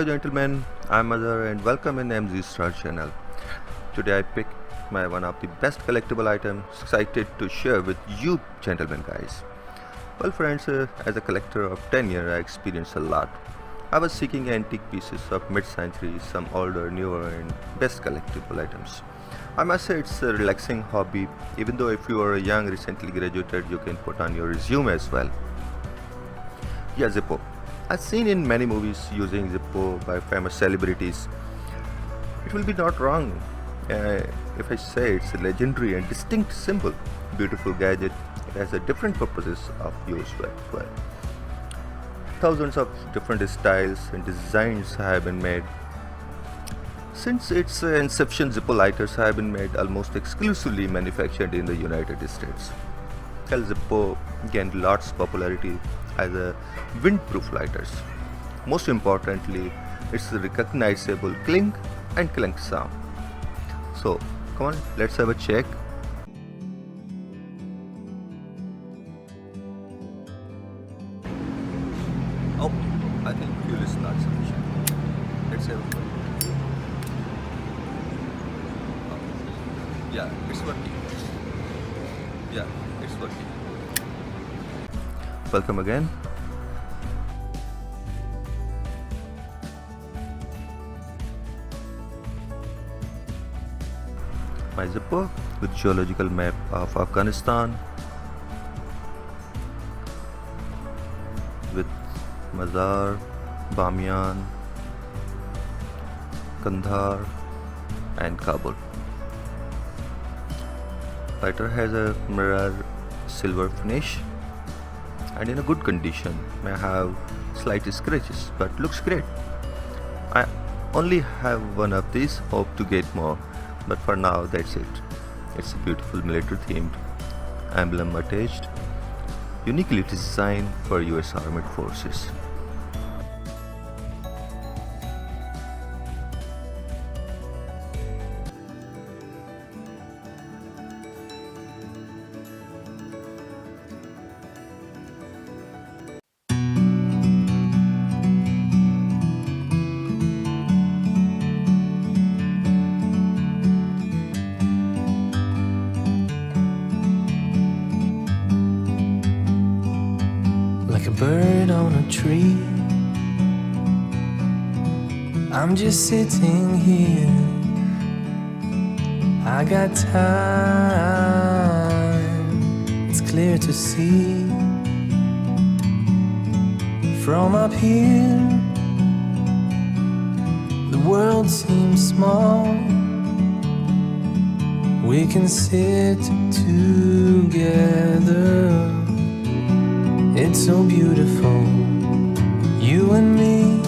gentlemen, I'm Azhar and welcome in MzStar channel. Today I picked my one of the best collectible items, excited to share with you gentlemen guys. Well friends, as a collector of 10 years I experienced a lot. I was seeking antique pieces of mid-century, some older, newer and best collectible items. I must say it's a relaxing hobby, even though if you are young, recently graduated, you can put on your resume as well. Yeah, Zippo. I've seen in many movies using Zippo by famous celebrities. It will be not wrong if I say it's a legendary and distinct symbol. Beautiful gadget. It has a different purposes of use as well. Thousands of different styles and designs have been made. Since its inception, Zippo lighters have been made almost exclusively manufactured in the United States. Well, Zippo gained lots of popularity as a windproof lighters. Most importantly, it's a recognizable clink and clink sound. So, come on, let's have a check. Oh, I think fuel is not sufficient. Let's have a look. Yeah, it's working. Yeah, it's working. Welcome again. My Zippo with geological map of Afghanistan with Mazar, Bamiyan, Kandahar and Kabul. Lighter has a mirror silver finish and in a good condition. May have slight scratches but looks great. I only have one of these, hope to get more, but for now that's it. It's a beautiful military themed emblem attached, uniquely designed for US Armed Forces. Like a bird on a tree, I'm just sitting here. I got time, it's clear to see. From up here, the world seems small. We can sit together. It's so beautiful, you and me.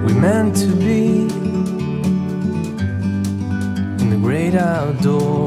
We meant to be in the great outdoors.